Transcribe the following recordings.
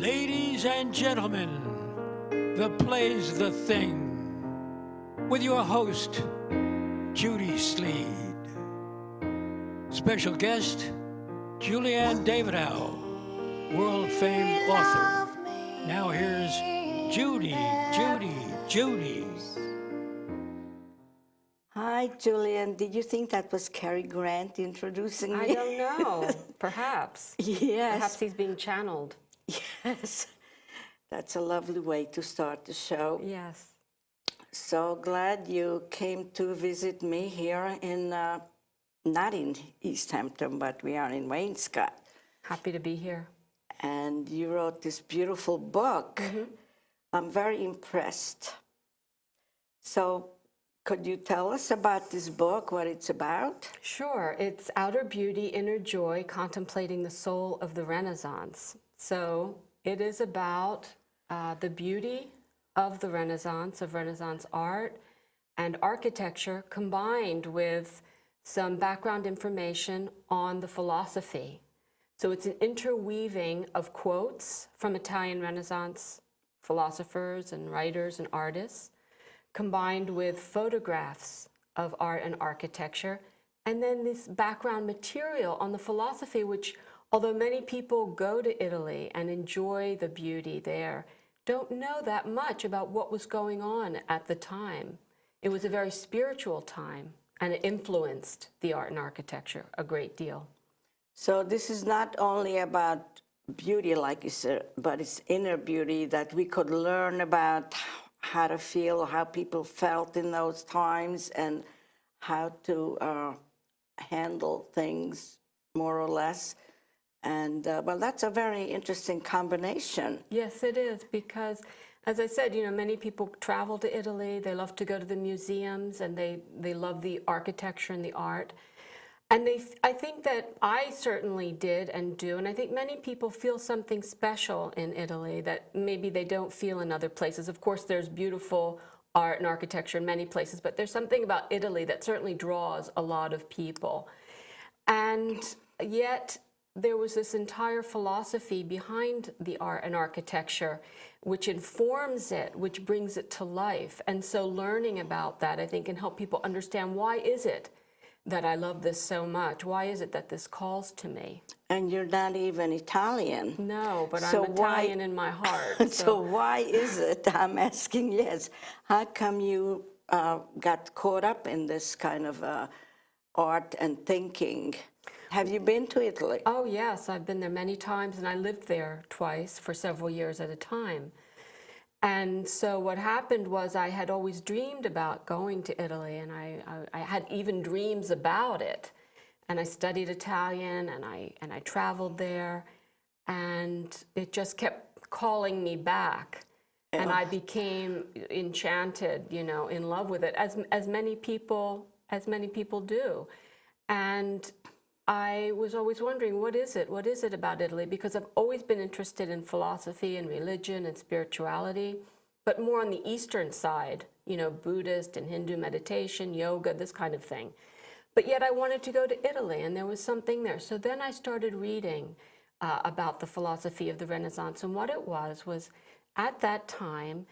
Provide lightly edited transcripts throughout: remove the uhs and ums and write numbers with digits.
Ladies and gentlemen, the play's the thing with your host, Judy Sleed. Special guest, Julianne Davidow, world-famed author. Now here's Judy. Hi, Julian. Did you think that was Cary Grant introducing me? I don't know. Perhaps. Yes. Perhaps he's being channeled. Yes. That's a lovely way to start the show. Yes. So glad you came to visit me here in, not in East Hampton, but we are in Wainscott. Happy to be here. And you wrote this beautiful book. Mm-hmm. I'm very impressed. So could you tell us about this book, what it's about? Sure. It's Outer Beauty, Inner Joy, Contemplating the Soul of the Renaissance. So it is about the beauty of the Renaissance, of Renaissance art and architecture, combined with some background information on the philosophy. So it's an interweaving of quotes from Italian Renaissance philosophers and writers and artists, combined with photographs of art and architecture, and then this background material on the philosophy, which, although many people go to Italy and enjoy the beauty there, don't know that much about what was going on at the time. It was a very spiritual time, and it influenced the art and architecture a great deal. So this is not only about beauty, like you said, but it's inner beauty that we could learn about how to feel, how people felt in those times, and how to handle things more or less. And well, that's a very interesting combination. Yes, it is, because as I said, you know, many people travel to Italy, they love to go to the museums, and they love the architecture and the art. And I think that I certainly did and do, and I think many people feel something special in Italy that maybe they don't feel in other places. Of course, there's beautiful art and architecture in many places, but there's something about Italy that certainly draws a lot of people. And yet, there was this entire philosophy behind the art and architecture, which informs it, which brings it to life. And so learning about that, I think, can help people understand, why is it that I love this so much? Why is it that this calls to me? And you're not even Italian. No, but So I'm Italian in my heart. So why is it, I'm asking, yes, how come you got caught up in this kind of art and thinking? Have you been to Italy? Oh, yes, I've been there many times, and I lived there twice for several years at a time. And so what happened was, I had always dreamed about going to Italy, and I had even dreams about it. And I studied Italian, and I traveled there, and it just kept calling me back. And I became enchanted, you know, in love with it, as many people do. And I was always wondering, what is it? What is it about Italy? Because I've always been interested in philosophy and religion and spirituality, but more on the Eastern side, you know, Buddhist and Hindu meditation, yoga, this kind of thing. But yet I wanted to go to Italy, and there was something there. So then I started reading about the philosophy of the Renaissance, and what it was at that time,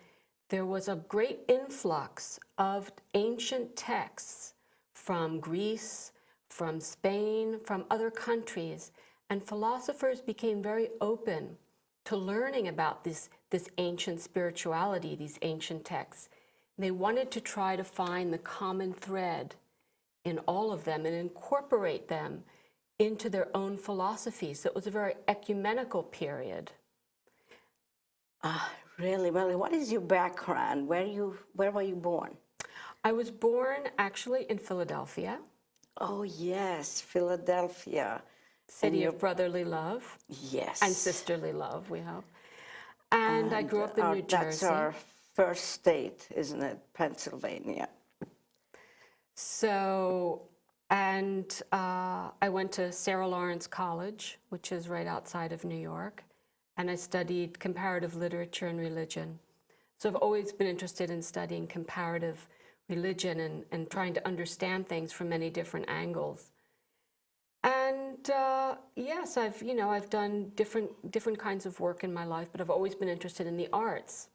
there was a great influx of ancient texts from Greece, from Spain, from other countries, and philosophers became very open to learning about this ancient spirituality, these ancient texts. And they wanted to try to find the common thread in all of them and incorporate them into their own philosophy. So it was a very ecumenical period. Really? Well, what is your background? Where were you born? I was born actually in Philadelphia. Oh, yes, Philadelphia. City of brotherly love. Yes. And sisterly love, we hope. And I grew up in New Jersey. That's our first state, isn't it? Pennsylvania. So, and I went to Sarah Lawrence College, which is right outside of New York, and I studied comparative literature and religion. So I've always been interested in studying comparative religion and trying to understand things from many different angles. And And yes, I've done different kinds of work in my life, but I've always been interested in the arts.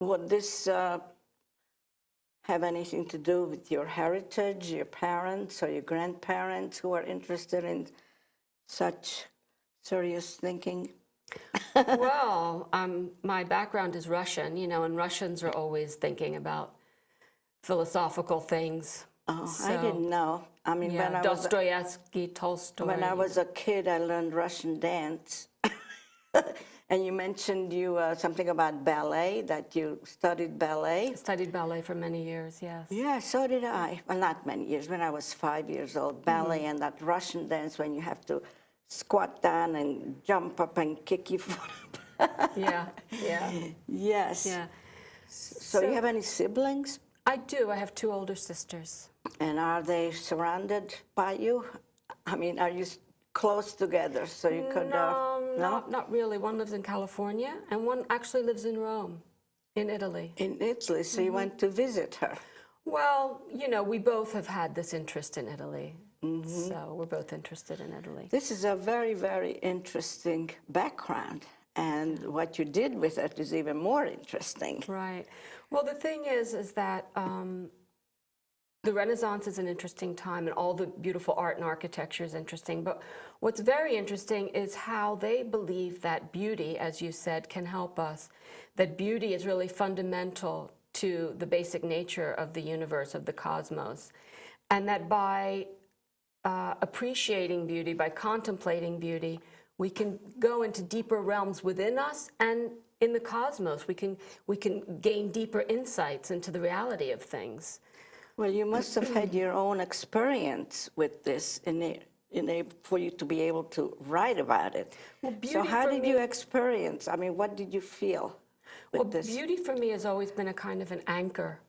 Would this have anything to do with your heritage, your parents or your grandparents who are interested in such serious thinking? Well, my background is Russian, and Russians are always thinking about philosophical things. Oh, So, I didn't know. I mean, yeah, Dostoevsky, Tolstoy. when I was a kid, I learned Russian dance. And you mentioned something about ballet, that you studied ballet. Studied ballet for many years, yes. Yeah, so did I. Well, not many years. When I was 5 years old, ballet and that Russian dance when you have to squat down and jump up and kick your foot up. Yeah. Yes. Yeah. So you have any siblings? I do. I have 2 older sisters. And are they surrounded by you? I mean, are you close together so you could... No, not really. One lives in California, and one actually lives in Rome, in Italy. In Italy, so you went to visit her. Well, we both have had this interest in Italy, so we're both interested in Italy. This is a very, very interesting background, and what you did with it is even more interesting. Right. Well, the thing is that the Renaissance is an interesting time, and all the beautiful art and architecture is interesting. But what's very interesting is how they believe that beauty, as you said, can help us. That beauty is really fundamental to the basic nature of the universe, of the cosmos. And that by appreciating beauty, by contemplating beauty, we can go into deeper realms within us and in the cosmos. We can gain deeper insights into the reality of things. Well, you must have had your own experience with this for you to be able to write about it. Well, so how did you experience? I mean, what did you feel with this? Beauty for me has always been a kind of an anchor.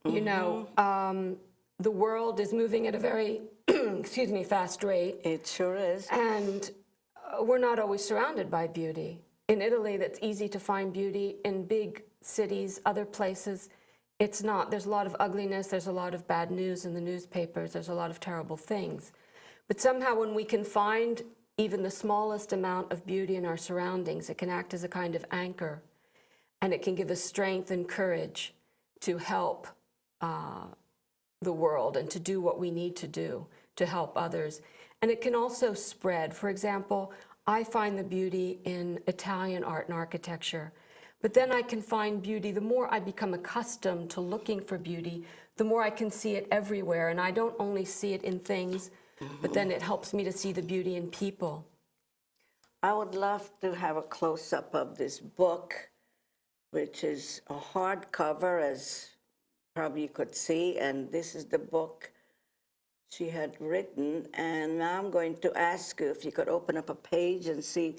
The world is moving at a very, fast rate. It sure is. And we're not always surrounded by beauty. In Italy, that's easy to find beauty. In big cities, other places, it's not. There's a lot of ugliness. There's a lot of bad news in the newspapers. There's a lot of terrible things. But somehow when we can find even the smallest amount of beauty in our surroundings, it can act as a kind of anchor. And it can give us strength and courage to help the world and to do what we need to do to help others. And it can also spread. For example, I find the beauty in Italian art and architecture. But then I can find beauty. The more I become accustomed to looking for beauty, the more I can see it everywhere. And I don't only see it in things, but then it helps me to see the beauty in people. I would love to have a close-up of this book, which is a hardcover, as probably you could see, and this is the book she had written. And now I'm going to ask you if you could open up a page and see.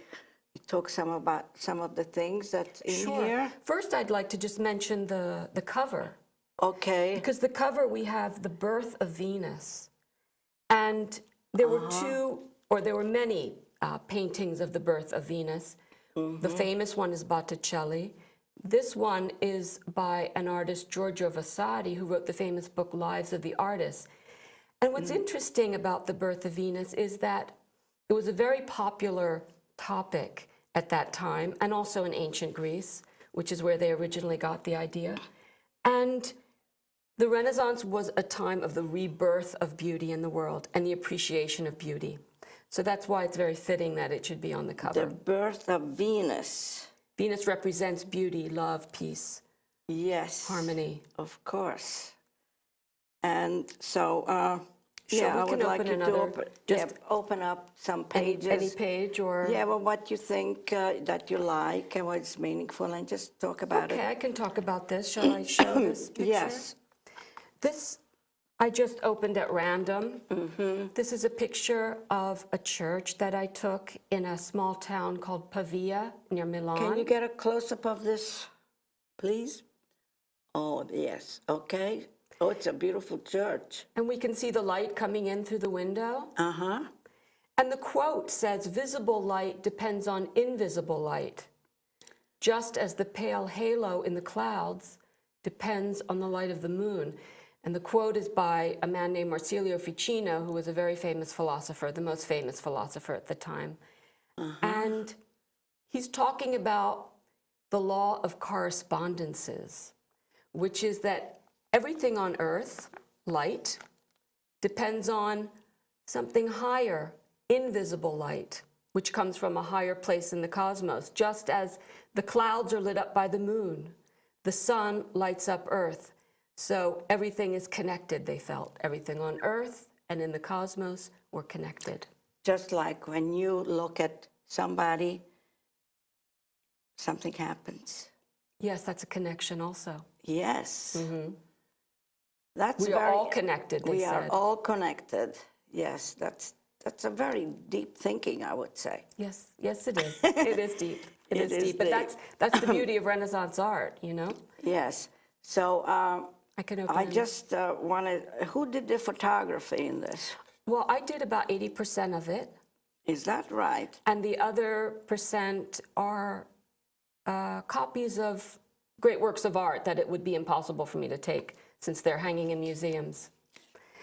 Talk about some of the things that's in here. First, I'd like to just mention the cover. Okay. Because the cover, we have The Birth of Venus. And there were many paintings of the birth of Venus. The famous one is Botticelli. This one is by an artist, Giorgio Vasari, who wrote the famous book, Lives of the Artists. And what's interesting about the birth of Venus is that it was a very popular topic at that time, and also in ancient Greece, which is where they originally got the idea. And the Renaissance was a time of the rebirth of beauty in the world and the appreciation of beauty. So that's why it's very fitting that it should be on the cover. The birth of Venus. Venus represents beauty, love, peace. Yes. Harmony. Of course. And so, Yeah, I would like you to open up some pages. Any page or... Yeah, well, what you think that you like and what's meaningful, and just talk about it. Okay, I can talk about this. Shall I show this picture? Yes. This I just opened at random. This is a picture of a church that I took in a small town called Pavia near Milan. Can you get a close-up of this, please? Oh, yes. Okay. Oh, it's a beautiful church. And we can see the light coming in through the window. Uh-huh. And the quote says, "Visible light depends on invisible light, just as the pale halo in the clouds depends on the light of the moon." And the quote is by a man named Marsilio Ficino, who was a very famous philosopher, the most famous philosopher at the time. And he's talking about the law of correspondences, which is that everything on earth, light, depends on something higher, invisible light, which comes from a higher place in the cosmos. Just as the clouds are lit up by the moon, the sun lights up earth. So everything is connected, they felt. Everything on earth and in the cosmos were connected. Just like when you look at somebody, something happens. Yes, that's a connection also. Yes. Mm-hmm. That's We are all connected, they we said. are all connected. Yes, that's a very deep thinking, I would say. Yes, yes, it is. It is deep. It is deep. But that's the beauty of Renaissance art, you know? Yes. So I can open I it. just wanted, who did the photography in this? Well, I did about 80% of it, Is that right? and the other percent are copies of great works of art that it would be impossible for me to take since they're hanging in museums.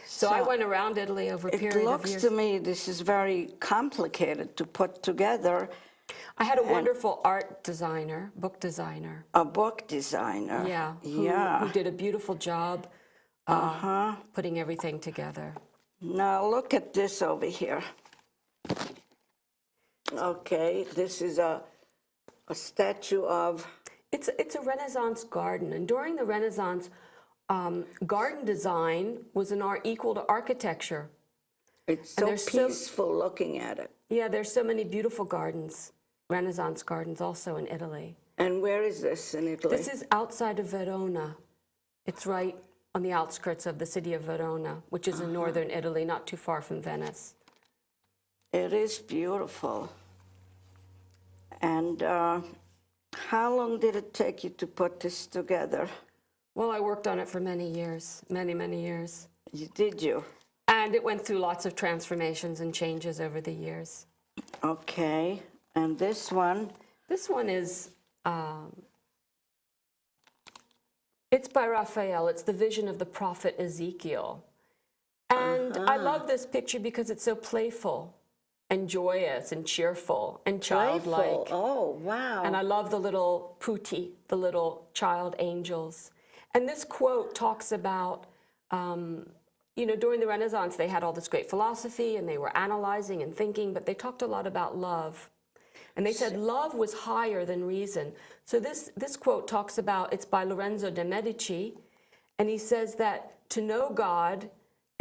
So I went around Italy over a period of It looks years. to me this is very complicated to put together. I had a wonderful art designer, book designer. A book designer. Yeah, who did a beautiful job putting everything together. Now look at this over here. Okay, this is a statue of. It's a Renaissance garden, and during the Renaissance, garden design was an art equal to architecture. It's so there's peaceful looking at it. Yeah, there's so many beautiful gardens, Renaissance gardens also in Italy. And where is this in Italy? This is outside of Verona. It's right on the outskirts of the city of Verona, which is in northern Italy, not too far from Venice. It is beautiful. And how long did it take you to put this together? Well, I worked on it for many years, many, many years. Did you? And it went through lots of transformations and changes over the years. Okay. And this one? This one is, it's by Raphael. It's the vision of the prophet Ezekiel. And I love this picture because it's so playful and joyous and cheerful and childlike. Playful. Oh, wow. And I love the little putti, the little child angels. And this quote talks about, you know, during the Renaissance, they had all this great philosophy and they were analyzing and thinking, but they talked a lot about love. And they said love was higher than reason. So this quote talks about, it's by Lorenzo de' Medici, and he says that to know God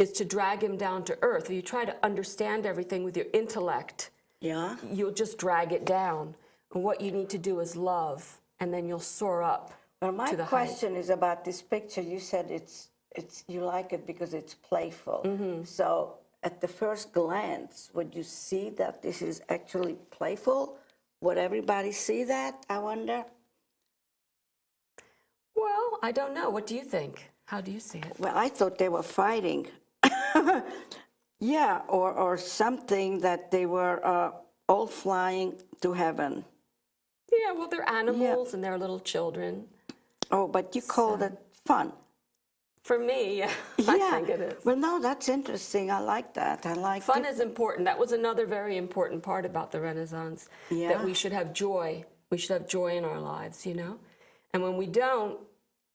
is to drag him down to earth. If you try to understand everything with your intellect, Yeah. you'll just drag it down. And what you need to do is love, and then you'll soar up. Well, my to the question is about this picture. You said it's you like it because it's playful. So at the first glance, would you see that this is actually playful? Would everybody see that, I wonder? Well, I don't know. What do you think? How do you see it? Well, I thought they were fighting. Yeah, or something that they were all flying to heaven. Yeah, well, they're animals and they're little children. Oh, but you called it fun. For me, yeah, I think it is. Well, no, that's interesting. I like that. I like Fun is important. That was another very important part about the Renaissance, Yeah. that we should have joy. We should have joy in our lives, you know? And when we don't,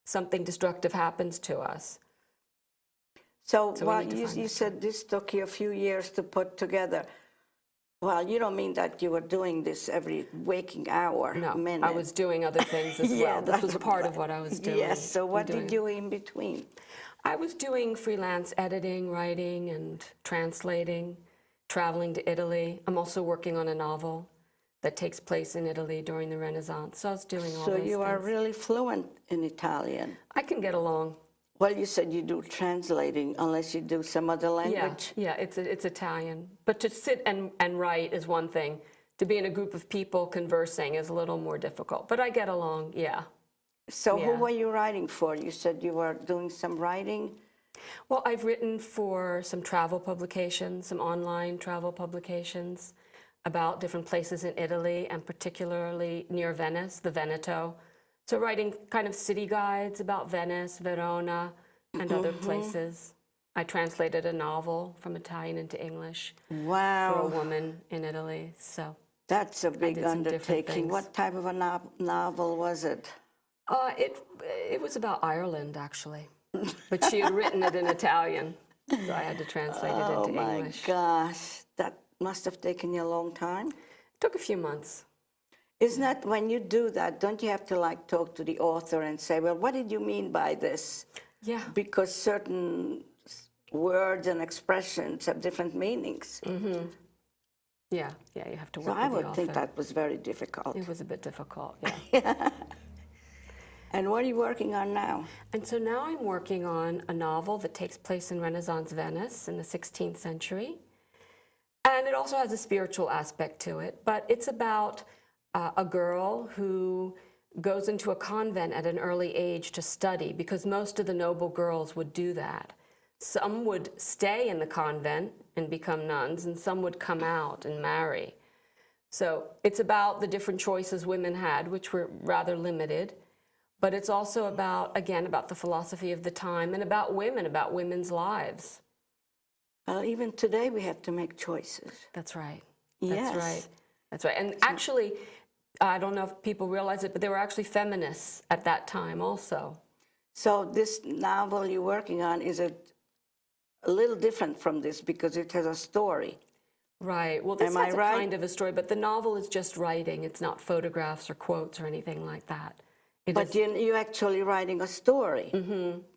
something destructive happens to us. So, we well, need to find you this said this took you a few years to put together. Well, you don't mean that you were doing this every waking hour, No, minute. I was doing other things as Yeah, well. This was that's part of what I was doing. Yes, so what did you in between? I was doing freelance editing, writing, and translating, traveling to Italy. I'm also working on a novel that takes place in Italy during the Renaissance. So I was doing all So those you are things. really fluent in Italian. I can get along. Well, you said you do translating, unless you do some other language. Yeah, it's Italian. But to sit and write is one thing. To be in a group of people conversing is a little more difficult. But I get along, yeah. So who Yeah. were you writing for? You said you were doing some writing. Well, I've written for some travel publications, some online travel publications about different places in Italy and particularly near Venice, the Veneto. So writing kind of city guides about Venice, Verona, and other places. I translated a novel from Italian into English for a Wow, woman in Italy. So that's a big did some different undertaking. things. What type of a novel was it? it was about Ireland, actually. But she had written it in Italian, so I had to translate it Oh into my English. gosh, that must have taken you a long time. It took a few months. Isn't that when you do that, don't you have to like talk to the author and say, well, what did you mean by this? Yeah. Because certain words and expressions have different meanings. Yeah, you have to So work I with the would author. think that was very difficult. It was a bit difficult, yeah. And what are you working on now? And so now I'm working on a novel that takes place in Renaissance Venice in the 16th century. And it also has a spiritual aspect to it, but it's about a girl who goes into a convent at an early age to study, because most of the noble girls would do that. Some would stay in the convent and become nuns, and some would come out and marry. So it's about the different choices women had, which were rather limited. But it's also about, again, about the philosophy of the time and about women, about women's lives. Well, even today we have to make choices. That's right. Yes. That's right. That's right. And actually, I don't know if people realize it, but there were actually feminists at that time also. So this novel you're working on, is it a little different from this because it has a story? Right. Well, this Am I has a right? kind of a story, but the novel is just writing. It's not photographs or quotes or anything like that. But you're actually writing a story.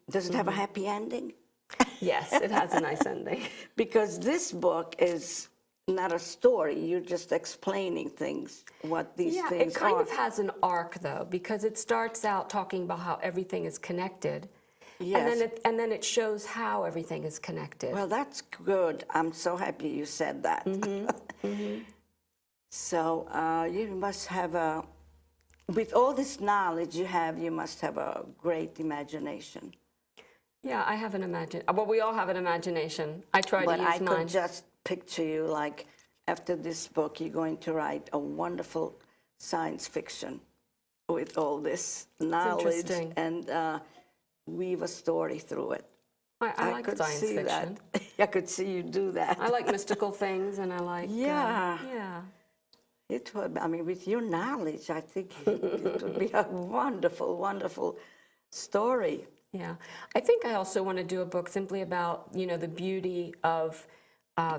Does it have a happy ending? Yes, it has a nice ending. Because this book is not a story. You're just explaining things, what these Yeah, things it kind are. of has an arc, though, because it starts out talking about how everything is connected. Yes. And then it shows how everything is connected. Well, that's good. I'm so happy you said that. So you must have with all this knowledge you have, you must have a great imagination. Yeah, I have an imagination. Well, we all have an imagination. I try But to use I mine. could just picture you like, after this book, you're going to write a wonderful science fiction with all this knowledge interesting. and weave a story through it. I like could science see fiction. that. I could see you do that. I like mystical things, and I like... Yeah. yeah. It would, I mean, with your knowledge, I think it would be a wonderful, wonderful story. Yeah. I think I also want to do a book simply about, you know, the beauty of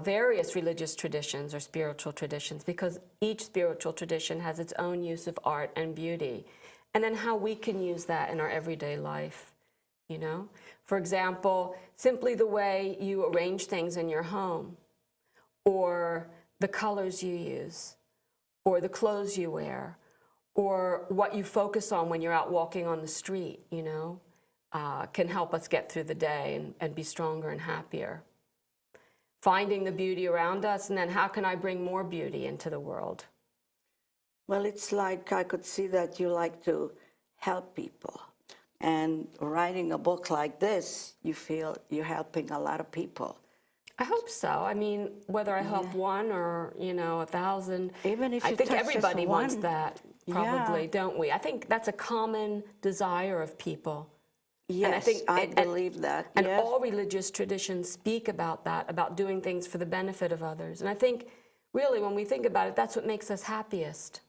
various religious traditions or spiritual traditions, because each spiritual tradition has its own use of art and beauty, and then how we can use that in our everyday life, you know? For example, simply the way you arrange things in your home, or the colors you use, or the clothes you wear, or what you focus on when you're out walking on the street, you know, can help us get through the day and be stronger and happier. Finding the beauty around us, and then how can I bring more beauty into the world? Well, it's like I could see that you like to help people. And writing a book like this, you feel you're helping a lot of people. I hope so. I mean, whether I help one or, you know, 1,000, Even if I you think touch just everybody wants one. that, probably, Yeah. don't we? I think that's a common desire of people. Yes, And I think believe that. And yes. all religious traditions speak about that, about doing things for the benefit of others. And I think, really, when we think about it, that's what makes us happiest.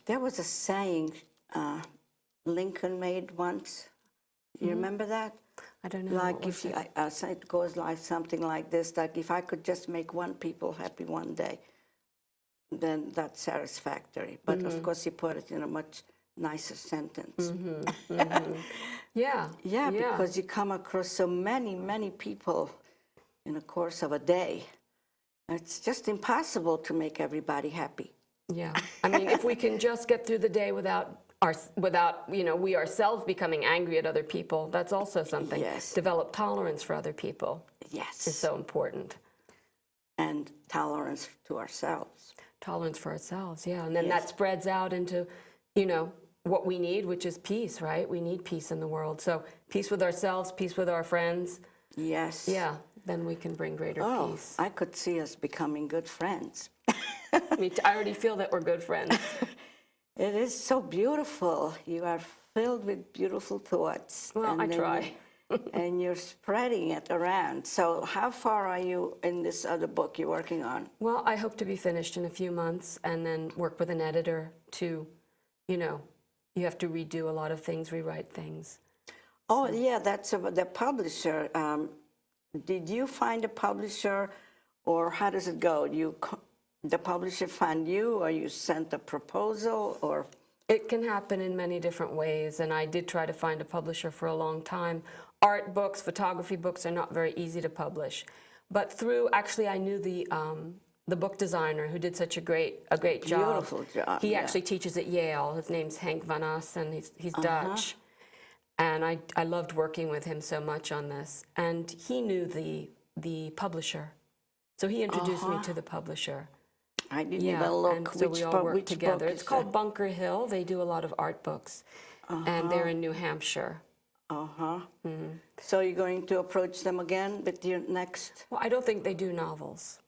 There was a saying Lincoln made once. You remember that? I don't know. Like what was if you, it? it goes like something like this, like if I could just make one people happy one day, then that's satisfactory. But of course he put it in a much nicer sentence. Yeah. Yeah, because you come across so many, many people in the course of a day. It's just impossible to make everybody happy. Yeah. I mean, if we can just get through the day without you know, we ourselves becoming angry at other people, that's also something. Yes. Develop tolerance for other people Yes. is so important. And tolerance to ourselves. Tolerance for ourselves, yeah. And then Yes. that spreads out into, you know, what we need, which is peace, right? We need peace in the world. So peace with ourselves, peace with our friends. Yes. Yeah, then we can bring greater Oh, peace. I could see us becoming good friends. I already feel that we're good friends. It is so beautiful. You are filled with beautiful thoughts. Well, and I then try. and you're spreading it around. So how far are you in this other book you're working on? Well, I hope to be finished in a few months and then work with an editor to, you have to redo a lot of things, rewrite things. Oh, yeah, that's the publisher. Did you find a publisher, or how does it go? The publisher found you, or you sent a proposal, or? It can happen in many different ways, and I did try to find a publisher for a long time. Art books, photography books are not very easy to publish. But actually, I knew the book designer who did such a great job. Beautiful job. He yeah. actually teaches at Yale. His name's Henk van Assen. He's Dutch. And I loved working with him so much on this. And he knew the publisher. So he introduced me to the publisher. I didn't even look. And so we all worked together. It's called Bunker Hill. They do a lot of art books. And they're in New Hampshire. So you're going to approach them again with your next? Well, I don't think they do novels.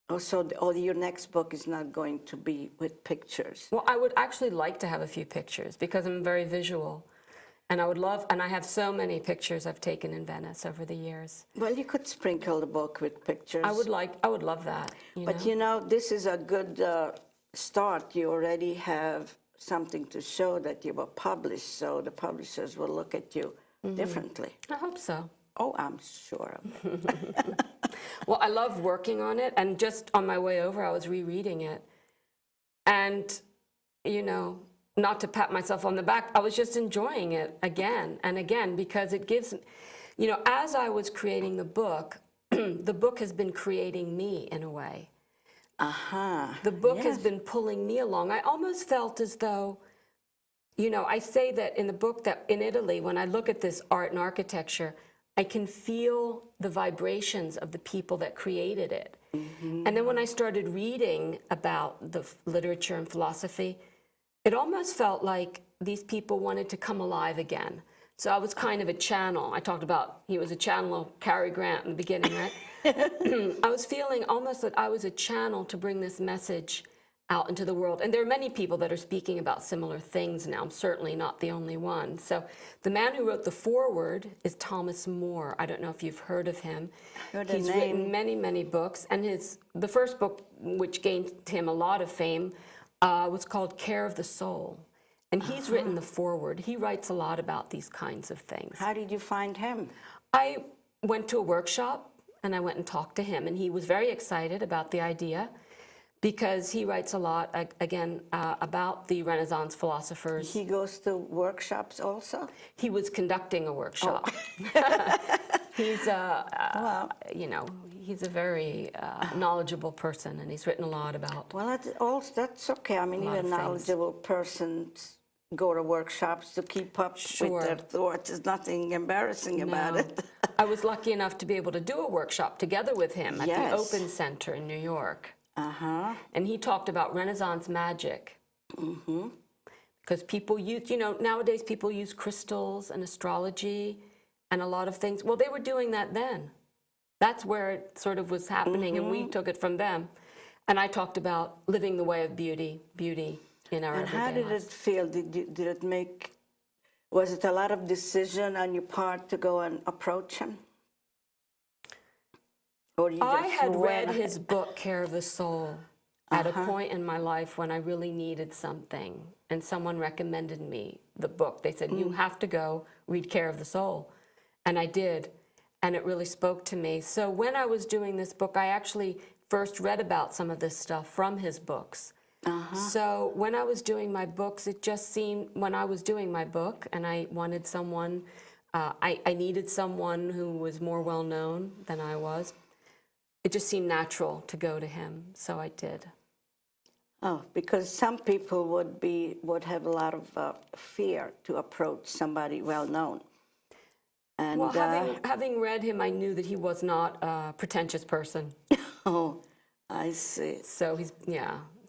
Oh, so your next book is not going to be with pictures? Well, I would actually like to have a few pictures because I'm very visual. And I have so many pictures I've taken in Venice over the years. Well, you could sprinkle the book with pictures. I would love that. But this is a good start. You already have something to show that you were published, so the publishers will look at you differently. I hope so. Oh, I'm sure. Well, I love working on it, and just on my way over, I was rereading it. And, not to pat myself on the back, I was just enjoying it again and again because it gives, as I was creating the book, the book has been creating me in a way. The book has been pulling me along. I almost felt as though, I say that in the book that in Italy, when I look at this art and architecture, I can feel the vibrations of the people that created it. And then when I started reading about the literature and philosophy, it almost felt like these people wanted to come alive again. So I was kind of a channel. I talked about he was a channel of Cary Grant in the beginning, right? I was feeling almost that I was a channel to bring this message out into the world. And there are many people that are speaking about similar things now. I'm certainly not the only one. So the man who wrote the foreword is Thomas More. I don't know if you've heard of him. He's written many, many books. And the first book, which gained him a lot of fame, was called Care of the Soul. And he's written the foreword. He writes a lot about these kinds of things. How did you find him? I went to a workshop and I went and talked to him, and he was very excited about the idea because he writes a lot, again, about the Renaissance philosophers. He goes to workshops also? He was conducting a workshop. He's he's a very knowledgeable person, and he's written a lot about. Well, that's okay. I mean, even knowledgeable persons go to workshops to keep up with their thoughts. There's nothing embarrassing about it. I was lucky enough to be able to do a workshop together with him at the Open Center in New York. And he talked about Renaissance magic. Because people use, nowadays people use crystals and astrology and a lot of things. Well, they were doing that then. That's where it sort of was happening, and we took it from them. And I talked about living the way of beauty in our everyday lives. And how did it feel? Was it a lot of decision on your part to go and approach him? Or you I had read his book, Care of the Soul, at a point in my life when I really needed something, and someone recommended me the book. They said, you have to go read Care of the Soul. And I did, and it really spoke to me. So when I was doing this book, I actually first read about some of this stuff from his books. So when I was doing my books, it just seemed, when I was doing my book, and I wanted someone, I needed someone who was more well-known than I was, it just seemed natural to go to him, so I did. Oh, because some people would have a lot of fear to approach somebody well-known. And well, having read him, I knew that he was not a pretentious person. Oh, I see. So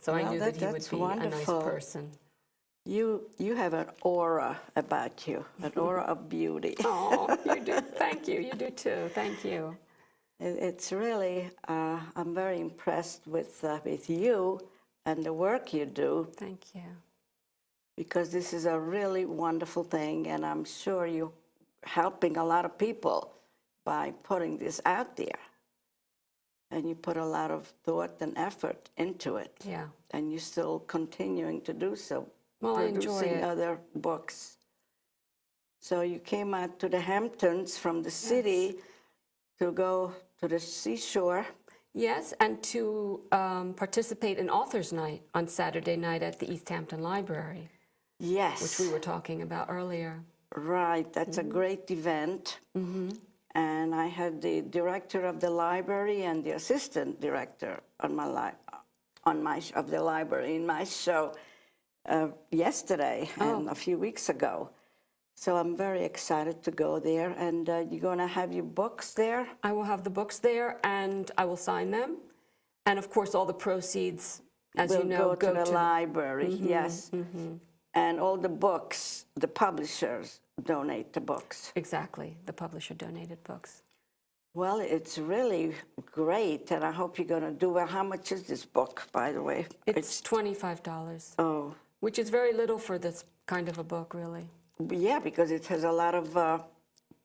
so I knew that he would be wonderful. A nice person. You have an aura about you, an aura of beauty. Oh, you do. Thank you. You do too. Thank you. It's really, I'm very impressed with you and the work you do. Thank you. Because this is a really wonderful thing, and I'm sure you helping a lot of people by putting this out there. And you put a lot of thought and effort into it. Yeah. And you're still continuing to do so, Well, I enjoy producing it. other books. So you came out to the Hamptons from the city to go to the seashore. Yes, and to participate in Authors Night on Saturday night at the East Hampton Library, Yes. which we were talking about earlier. Right, that's a great event. And I had the director of the library and the assistant director on of the library in my show yesterday and a few weeks ago. So I'm very excited to go there. And you're going to have your books there? I will have the books there, and I will sign them. And of course, all the proceeds, as you know, go to the library. Yes. And all the books, the publishers donate the books. Exactly, the publisher donated books. Well, it's really great, and I hope you're going to do well. How much is this book, by the way? It's $25, Oh, which is very little for this kind of a book, really. yeah, because it has a lot of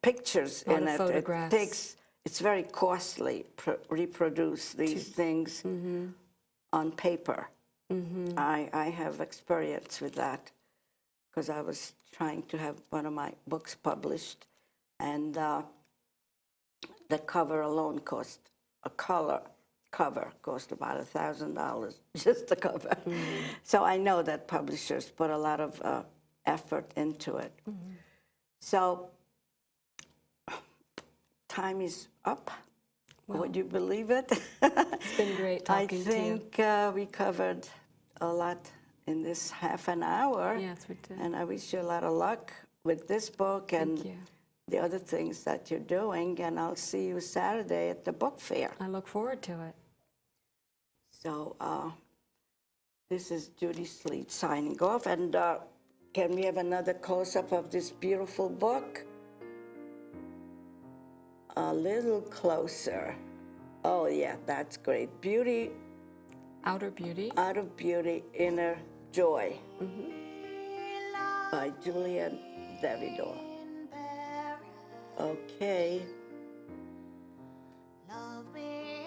pictures Lot in of it. photographs. It's very costly to reproduce these things on paper. I have experience with that because I was trying to have one of my books published, and the cover alone cost, a color cover cost about $1,000, just the cover. So I know that publishers put a lot of effort into it. So time is up. Would you believe it? It's been great talking to you. I think we covered a lot in this half an hour. Yes, we did. And I wish you a lot of luck with this book and Thank you. the other things that you're doing. And I'll see you Saturday at the book fair. I look forward to it. So this is Judy Sleed signing off. And can we have another close-up of this beautiful book? A little closer. Oh, yeah, that's great. Beauty Outer Beauty. Out of Beauty, Inner Joy by Julianne Davidow. Okay.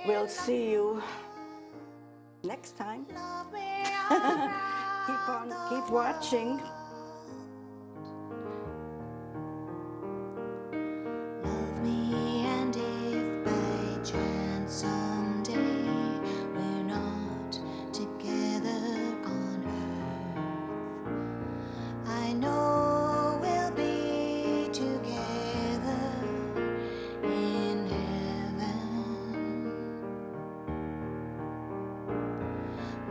We'll see you next time. Keep watching. Love me, and if by chance someday we're not together on earth, I know we'll be together in heaven.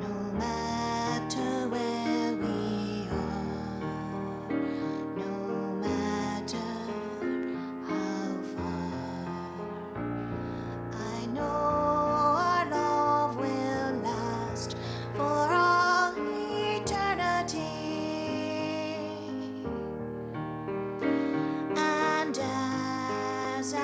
No matter where we are, no matter how far, I know our love will last for all eternity. And as I